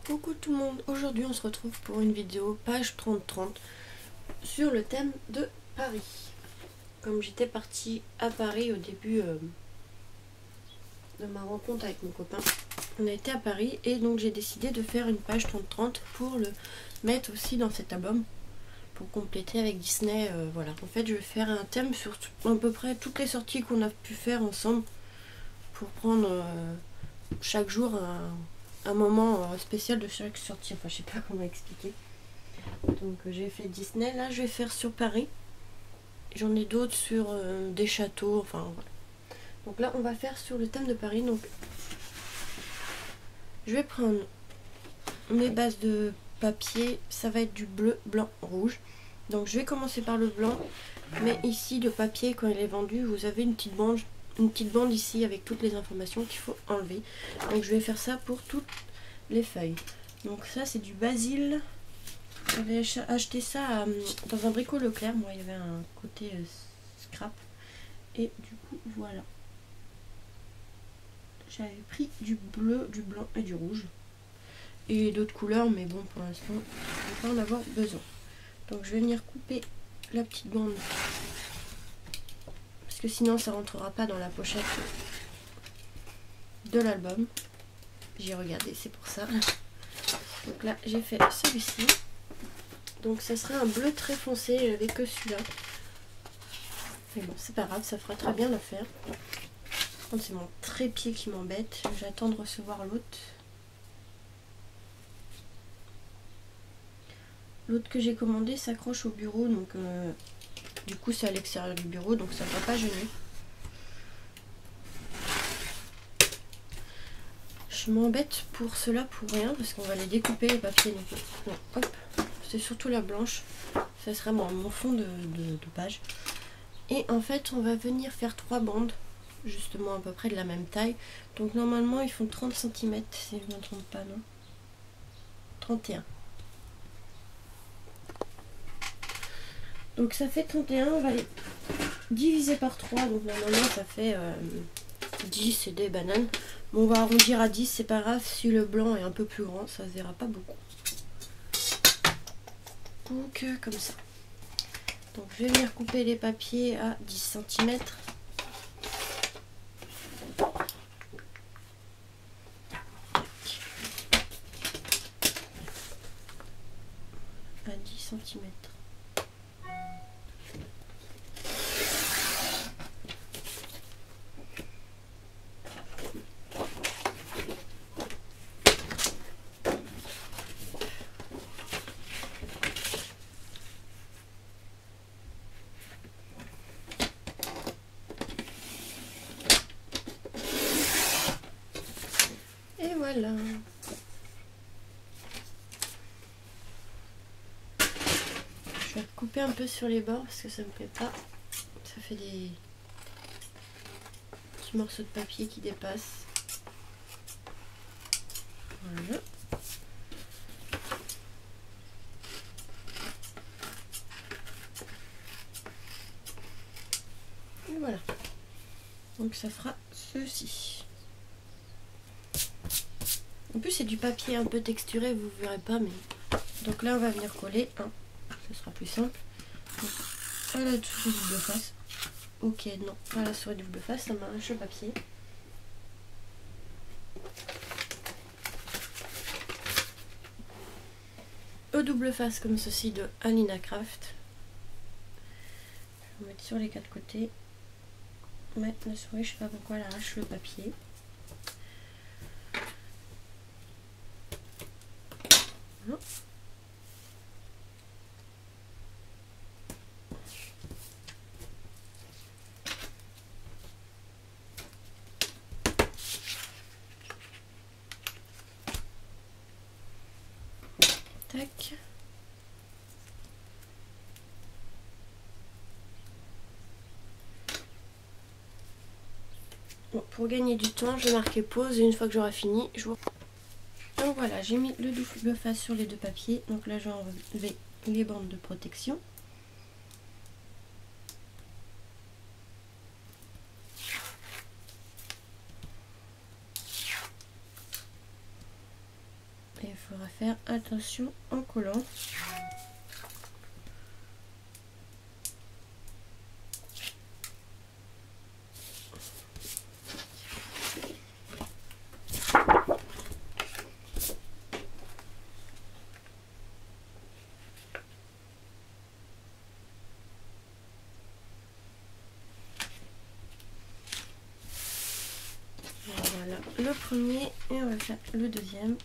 Coucou tout le monde, aujourd'hui on se retrouve pour une vidéo page 30-30 sur le thème de Paris. Comme j'étais partie à Paris au début de ma rencontre avec mon copain, on a été à Paris et donc j'ai décidé de faire une page 30-30 pour le mettre aussi dans cet album pour compléter avec Disney. Voilà, en fait je vais faire un thème sur à peu près toutes les sorties qu'on a pu faire ensemble pour prendre chaque jour un moment spécial de chaque sortie. Enfin, je sais pas comment expliquer. Donc j'ai fait Disney, là je vais faire sur Paris. J'en ai d'autres sur des châteaux, enfin voilà. Donc là on va faire sur le thème de Paris. Donc je vais prendre mes bases de papier, ça va être du bleu, blanc, rouge. Donc je vais commencer par le blanc, mais ici le papier quand il est vendu, vous avez une petite bande ici avec toutes les informations qu'il faut enlever. Donc je vais faire ça pour toutes les feuilles. Donc ça c'est du basil. J'avais acheté ça dans un Brico Leclerc. Moi il y avait un côté scrap. Et du coup voilà. J'avais pris du bleu, du blanc et du rouge. Et d'autres couleurs, mais bon pour l'instant je ne vais pas en avoir besoin. Donc je vais venir couper la petite bande. Parce que sinon ça rentrera pas dans la pochette de l'album. J'ai regardé, c'est pour ça. Donc là j'ai fait celui-ci. Donc ça serait un bleu très foncé, j'avais que celui-là. Mais bon c'est pas grave, ça fera très bien l'affaire. C'est mon trépied qui m'embête, j'attends de recevoir l'autre. L'autre que j'ai commandé s'accroche au bureau, donc du coup c'est à l'extérieur du bureau, donc ça ne va pas gêner. Je m'embête pour cela pour rien, parce qu'on va les découper les papiers. Donc, non, hop, c'est surtout la blanche, ça sera mon fond de page. Et en fait on va venir faire 3 bandes, justement à peu près de la même taille. Donc normalement ils font 30 cm si je ne me trompe pas, non 31. Donc ça fait 31, on va les diviser par 3, donc normalement ça fait 10 et des bananes. Bon, on va arrondir à 10, c'est pas grave si le blanc est un peu plus grand, ça se verra pas beaucoup. Donc comme ça. Donc je vais venir couper les papiers à 10 cm. À 10 cm. Et voilà. Je vais couper un peu sur les bords parce que ça me plaît pas. Ça fait des petits morceaux de papier qui dépassent. Voilà. Et voilà. Donc ça fera ceci. En plus c'est du papier un peu texturé, vous verrez pas, mais donc là on va venir coller, hein. Ce sera plus simple. Donc, à la souris double face. Ok, non, pas la souris double face, ça m'arrache le papier. Au double face comme ceci de Alina Craft. Je vais mettre sur les 4 côtés. Mais la souris, je sais pas pourquoi elle arrache le papier. Voilà. Tac. Bon, pour gagner du temps, je vais marquer pause et une fois que j'aurai fini, je vous... Donc voilà, j'ai mis le double face sur les 2 papiers. Donc là, je vais enlever les bandes de protection. Et il faudra faire attention en collant. Voilà le premier et on va faire le deuxième.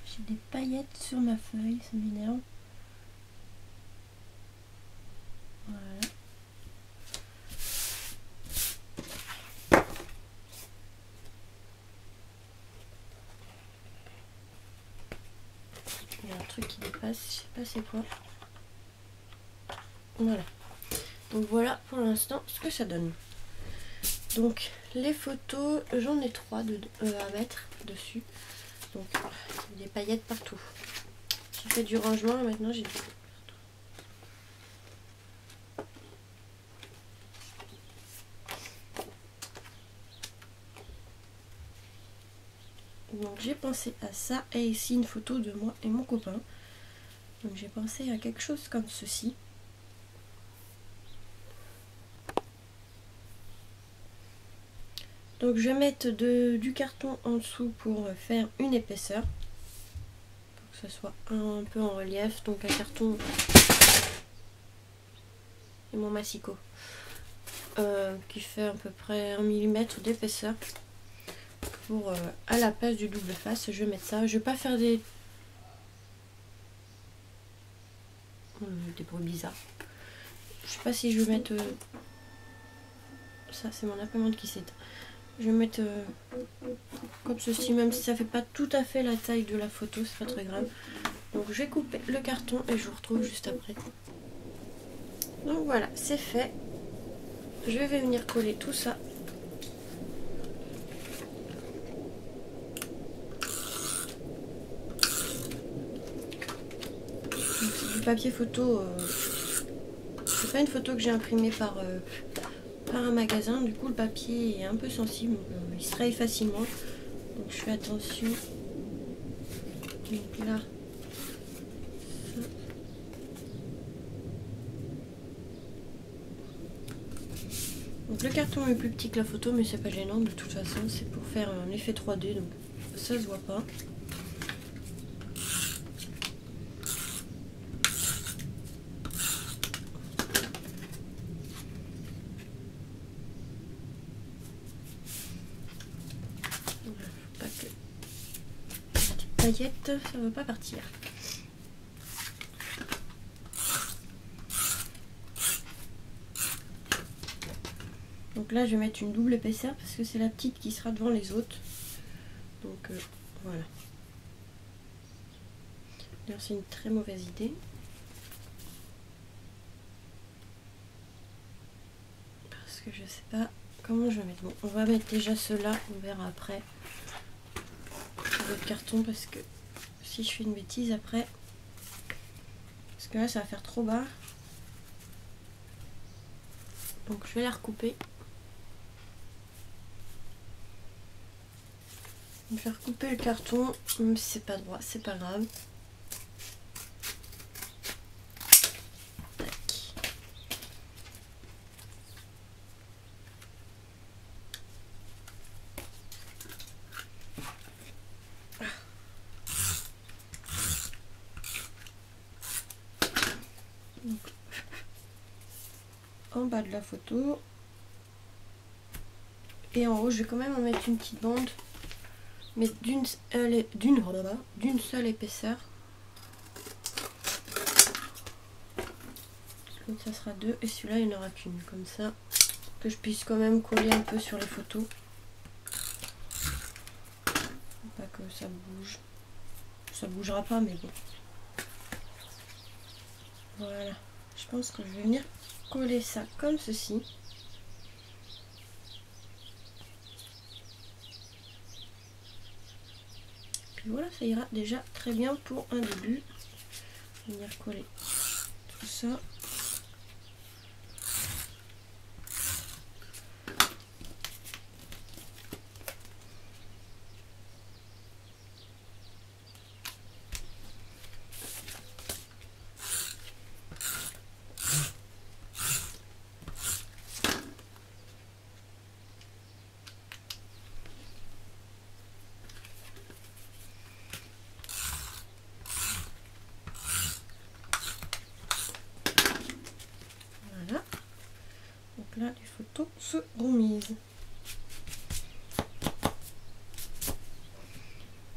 J'ai des paillettes sur ma feuille, ça m'énerve. Voilà. Il y a un truc qui dépasse, je sais pas c'est quoi. Voilà. Donc voilà pour l'instant ce que ça donne. Donc les photos, j'en ai 3 à mettre dessus. Donc des paillettes partout. J'ai fait du rangement et maintenant j'ai donc j'ai pensé à ça et ici une photo de moi et mon copain. Donc j'ai pensé à quelque chose comme ceci. Donc je vais mettre du carton en dessous pour faire une épaisseur. Pour que ce soit un peu en relief. Donc un carton et mon massicot. Qui fait à peu près 1 mm d'épaisseur. Pour à la place du double face, je vais mettre ça. Je vais pas faire des bruits bizarres. Je sais pas si je vais mettre ça, c'est mon imprimante qui s'éteint. Je vais mettre comme ceci, même si ça fait pas tout à fait la taille de la photo, c'est pas très grave. Donc je vais couper le carton et je vous retrouve juste après. Donc voilà, c'est fait. Je vais venir coller tout ça. C'est du papier photo. C'est pas une photo que j'ai imprimée par un magasin. Du coup, le papier est un peu sensible. Il se raye facilement. Donc je fais attention. Donc là, ça. Donc le carton est plus petit que la photo, mais c'est pas gênant de toute façon. C'est pour faire un effet 3D, donc ça se voit pas. Paillettes, ça ne va pas partir. Donc là je vais mettre une double épaisseur parce que c'est la petite qui sera devant les autres. Donc voilà. D'ailleurs c'est une très mauvaise idée. Parce que je sais pas comment je vais mettre. Bon, on va mettre déjà ceux-là, on verra après. Le carton parce que si je fais une bêtise après, parce que là ça va faire trop bas, donc je vais la recouper. Je vais faire couper le carton, même si c'est pas droit, c'est pas grave. Donc, en bas de la photo et en haut je vais quand même en mettre une petite bande, mais d'une seule épaisseur. Donc ça sera 2 et celui-là il n'y en aura qu'une, comme ça que je puisse quand même coller un peu sur les photos. Pas que ça bouge, ça bougera pas mais bon. Voilà, je pense que je vais venir coller ça comme ceci. Puis voilà, ça ira déjà très bien pour un début. Venir coller tout ça. Là, les photos seront mises.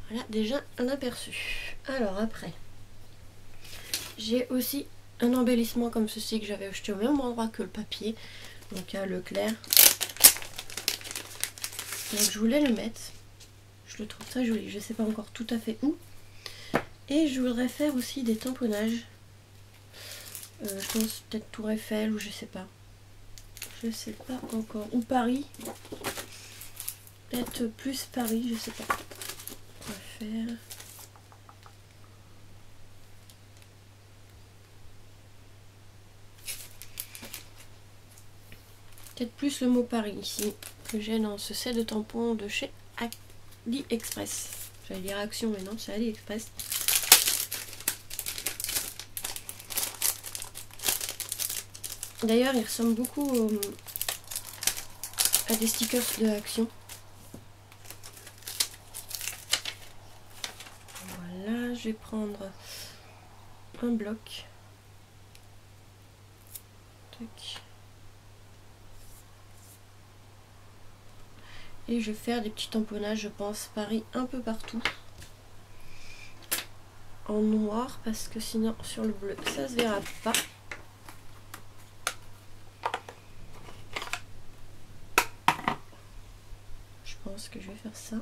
Voilà déjà un aperçu. Alors après, j'ai aussi un embellissement comme ceci que j'avais acheté au même endroit que le papier, donc à Leclerc. Donc je voulais le mettre. Je le trouve très joli. Je ne sais pas encore tout à fait où. Et je voudrais faire aussi des tamponnages. Je pense peut-être Tour Eiffel ou je sais pas. Je sais pas encore. Ou Paris. Peut-être plus Paris, je sais pas. On va faire. Peut-être plus le mot Paris ici. Que j'ai dans ce set de tampons de chez AliExpress. J'allais dire Action, mais non, c'est AliExpress. D'ailleurs, il ressemble beaucoup à des stickers de Action. Voilà, je vais prendre un bloc. Tac. Et je vais faire des petits tamponnages, je pense, Paris un peu partout. En noir, parce que sinon, sur le bleu, ça se verra pas. Je pense que je vais faire ça.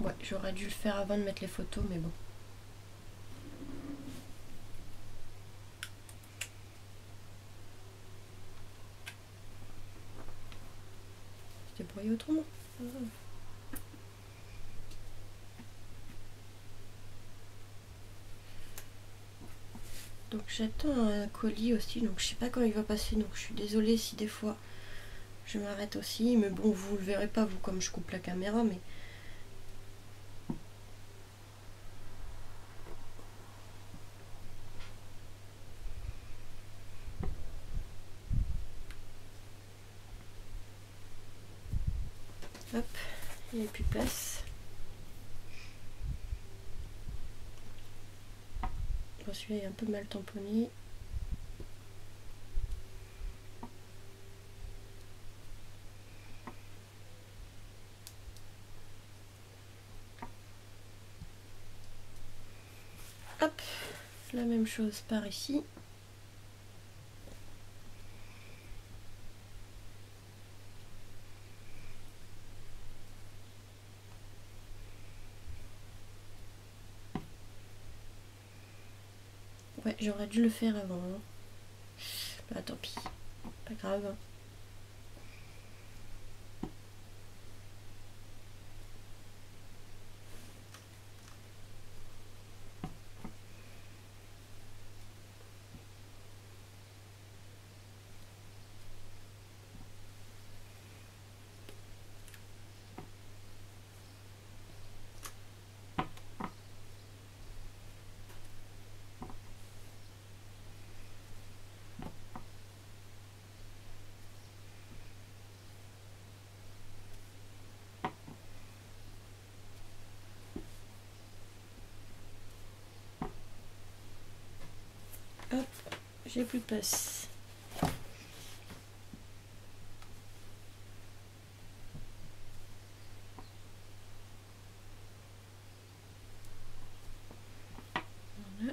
Ouais, j'aurais dû le faire avant de mettre les photos, mais bon. Je débrouille autrement. Donc j'attends un colis aussi, donc je sais pas quand il va passer, donc je suis désolée si des fois je m'arrête aussi, mais bon, vous le verrez pas vous comme je coupe la caméra, mais hop, il n'y a plus de place. Bon, celui-là est un peu mal tamponné. Hop, la même chose par ici. Ouais, j'aurais dû le faire avant. Hein. Bah tant pis, pas grave. Hein. Hop, j'ai plus de place. Voilà.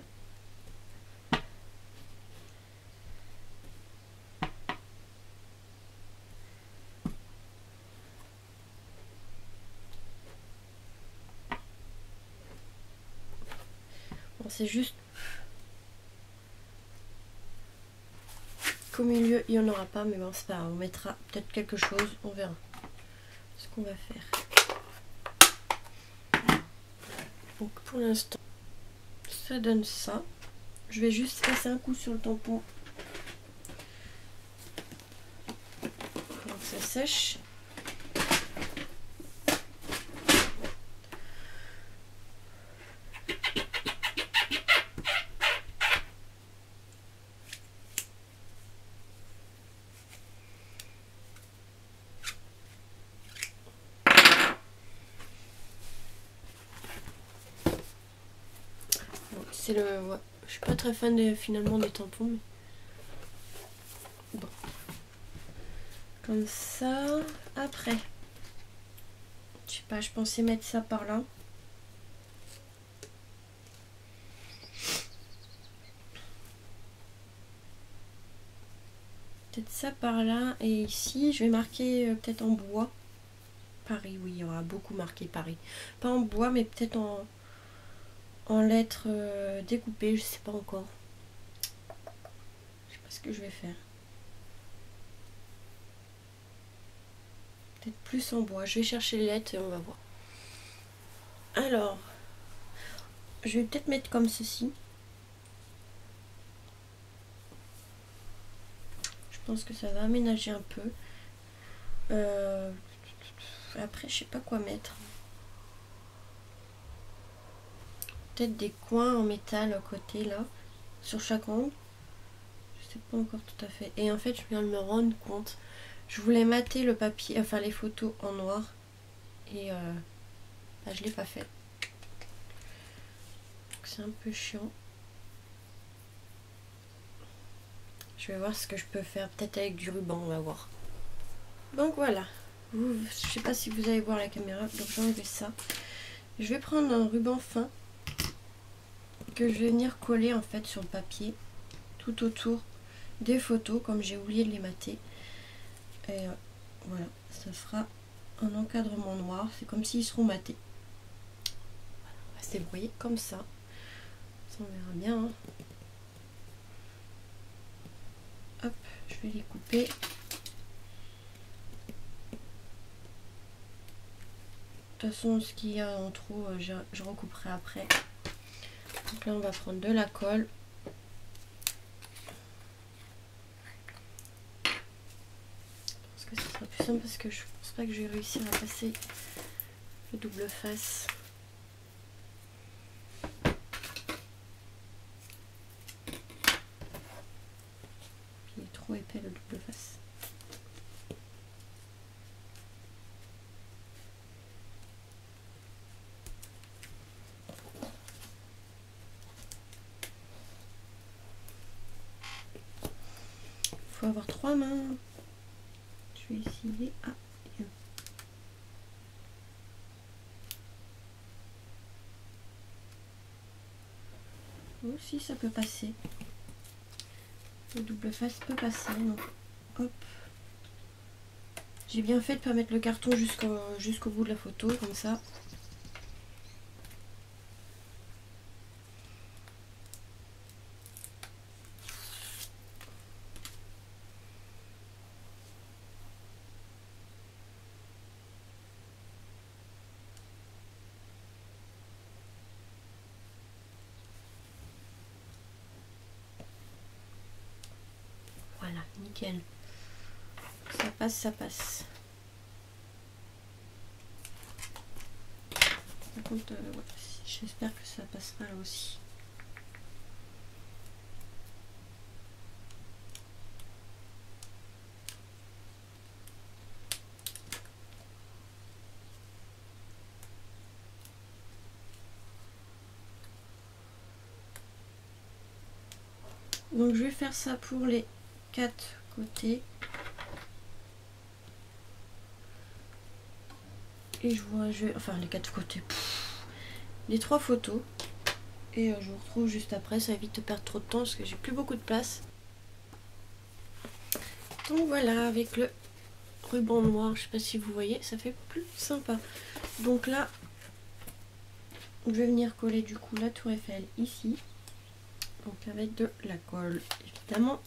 Bon, c'est juste qu'au milieu il n'y en aura pas, mais bon c'est pas grave, on mettra peut-être quelque chose, on verra ce qu'on va faire. Donc pour l'instant ça donne ça. Je vais juste passer un coup sur le tampon pour que ça sèche. C'est le... Ouais. Je suis pas très fan finalement des tampons. Mais... Bon. Comme ça. Après. Je sais pas, je pensais mettre ça par là. Peut-être ça par là. Et ici, je vais marquer peut-être en bois. Paris, oui, il y aura beaucoup marqué Paris. Pas en bois, mais peut-être en lettres découpées, je sais pas encore. Je sais pas ce que je vais faire. Peut-être plus en bois. Je vais chercher les lettres et on va voir. Alors, je vais peut-être mettre comme ceci. Je pense que ça va aménager un peu. Après, je sais pas quoi mettre. Peut-être des coins en métal à côté là, sur chaque angle. Je sais pas encore tout à fait. Et en fait, je viens de me rendre compte. Je voulais mater le papier, enfin les photos en noir. Et bah, je l'ai pas fait. C'est un peu chiant. Je vais voir ce que je peux faire. Peut-être avec du ruban, on va voir. Donc voilà. Je sais pas si vous allez voir la caméra. Donc j'ai enlevé ça. Je vais prendre un ruban fin que je vais venir coller en fait sur le papier tout autour des photos comme j'ai oublié de les mater. Et voilà, ça fera un encadrement noir. C'est comme s'ils seront matés. Voilà, on va se débrouiller comme ça. Ça on verra bien. Hein. Hop, je vais les couper. De toute façon, ce qu'il y a en trop, je recouperai après. Donc là, on va prendre de la colle. Je pense que ce sera plus simple parce que je pense pas que je vais réussir à passer le double face. Il est trop épais le double face. Faut avoir 3 mains. Je vais essayer. Ah, bien. Aussi ça peut passer. Le double face peut passer. Donc, hop. J'ai bien fait de pas mettre le carton jusqu'au bout de la photo, comme ça. Voilà, nickel. Ça passe, ça passe. Par contre, ouais, j'espère que ça passera là aussi. Donc je vais faire ça pour les 4 côtés. Et enfin les 4 côtés. Les 3 photos. Et je vous retrouve juste après. Ça évite de perdre trop de temps parce que j'ai plus beaucoup de place. Donc voilà, avec le ruban noir, je sais pas si vous voyez, ça fait plus sympa. Donc là, je vais venir coller du coup la tour Eiffel ici. Donc avec de la colle, évidemment.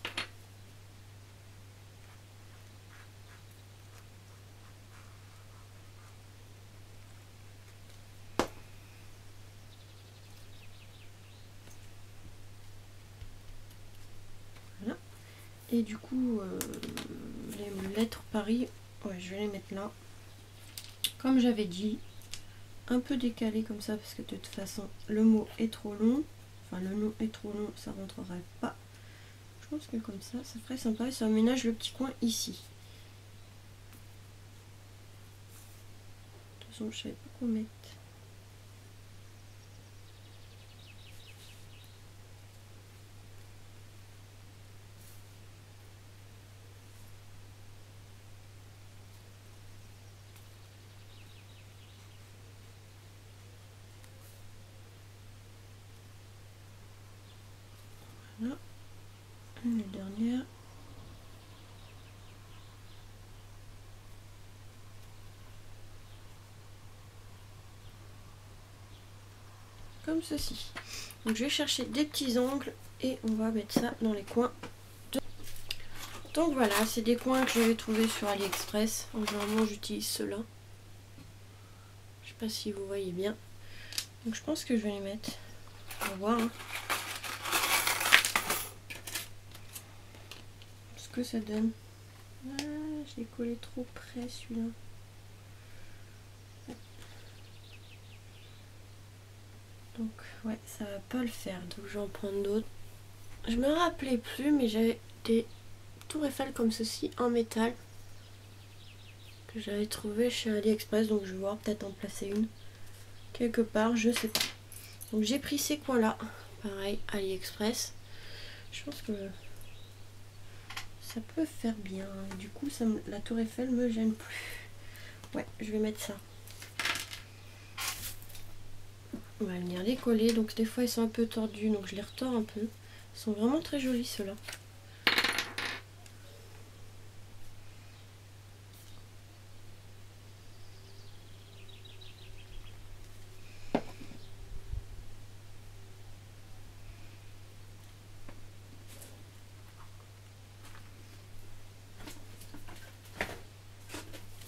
Et du coup, les lettres Paris, ouais, je vais les mettre là. Comme j'avais dit, un peu décalé comme ça parce que de toute façon le mot est trop long. Enfin le nom est trop long, ça rentrerait pas. Je pense que comme ça ferait sympa et ça aménage le petit coin ici. De toute façon je savais pas quoi mettre. Voilà. La dernière. Comme ceci. Donc je vais chercher des petits angles et on va mettre ça dans les coins. Donc voilà, c'est des coins que j'avais trouvés sur AliExpress. Généralement j'utilise ceux-là. Je sais pas si vous voyez bien. Donc je pense que je vais les mettre. On va voir hein, ce que ça donne. Ah, je l'ai collé trop près celui-là. Donc ouais, ça va pas le faire. Donc je vais en prendre d'autres. Je me rappelais plus, mais j'avais des tours Eiffel comme ceci en métal que j'avais trouvé chez AliExpress. Donc je vais voir peut-être en placer une quelque part, je sais pas. Donc j'ai pris ces coins là, pareil AliExpress. Je pense que ça peut faire bien. Du coup ça la tour Eiffel me gêne plus. Ouais, je vais mettre ça. On va venir les coller. Donc des fois ils sont un peu tordus, donc je les retors un peu. Ils sont vraiment très jolis ceux-là.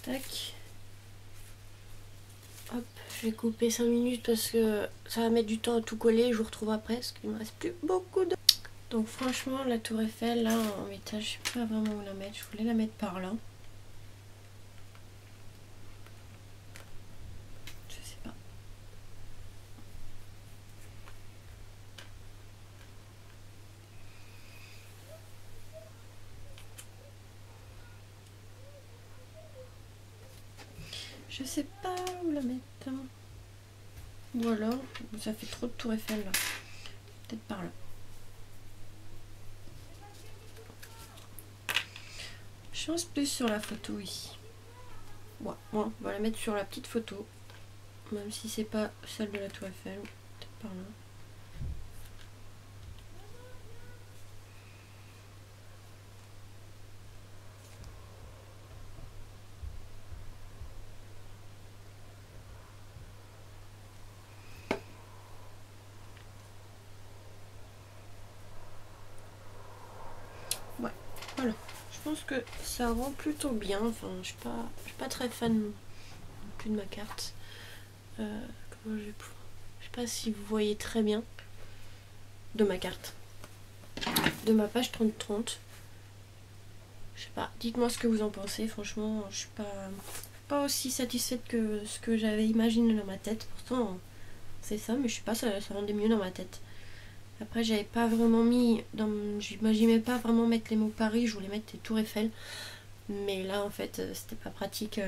Tac. Hop, je vais couper 5 minutes parce que ça va mettre du temps à tout coller. Je vous retrouve après parce qu'il me reste plus beaucoup de... Donc franchement la tour Eiffel là en métal, je sais pas vraiment où la mettre. Je voulais la mettre par là. Je sais pas. Je sais pas où la mettre. Voilà, ça fait trop de tour Eiffel là. Peut-être par là. Je pense plus sur la photo ici. Ouais, on va la mettre sur la petite photo. Même si c'est pas celle de la tour Eiffel. Peut-être par là. Ouais, voilà. Je pense que ça rend plutôt bien. Enfin, je suis pas très fan non plus de ma carte. Comment je sais pas si vous voyez très bien de ma carte. De ma page 30-30. Je sais pas, dites-moi ce que vous en pensez. Franchement, je suis pas aussi satisfaite que ce que j'avais imaginé dans ma tête. Pourtant, c'est ça, mais je sais pas, ça rendait mieux dans ma tête. Après, j'avais pas vraiment mis, j'imaginais pas vraiment mettre les mots Paris, je voulais mettre les tours Eiffel. Mais là, en fait, c'était pas pratique.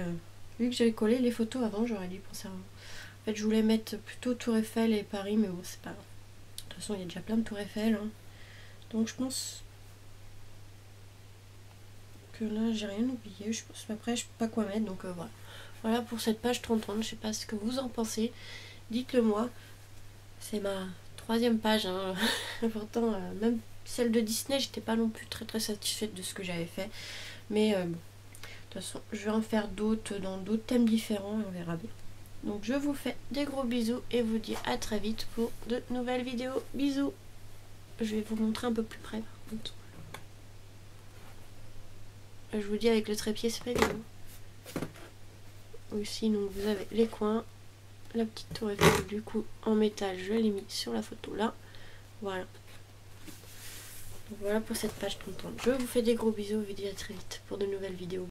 Vu que j'avais collé les photos avant, j'aurais dû penser avant. En fait, je voulais mettre plutôt tour Eiffel et Paris, mais bon, c'est pas grave. De toute façon, il y a déjà plein de tours Eiffel. Hein. Donc, je pense que là, j'ai rien oublié. Je pense après, je sais pas quoi mettre, donc voilà. Voilà pour cette page 30-30. Je sais pas ce que vous en pensez. Dites-le moi. C'est ma 3e page. Hein. Pourtant, même celle de Disney, j'étais pas non plus très satisfaite de ce que j'avais fait. Mais bon, de toute façon, je vais en faire d'autres dans d'autres thèmes différents et on verra bien. Donc je vous fais des gros bisous et vous dis à très vite pour de nouvelles vidéos. Bisous. Je vais vous montrer un peu plus près par contre. Je vous dis avec le trépied, c'est pas évident. Aussi, donc vous avez les coins. La petite tour Eiffel du coup en métal, je l'ai mis sur la photo là. Voilà. Donc voilà pour cette page 30. Je vous fais des gros bisous et vous dis à très vite pour de nouvelles vidéos.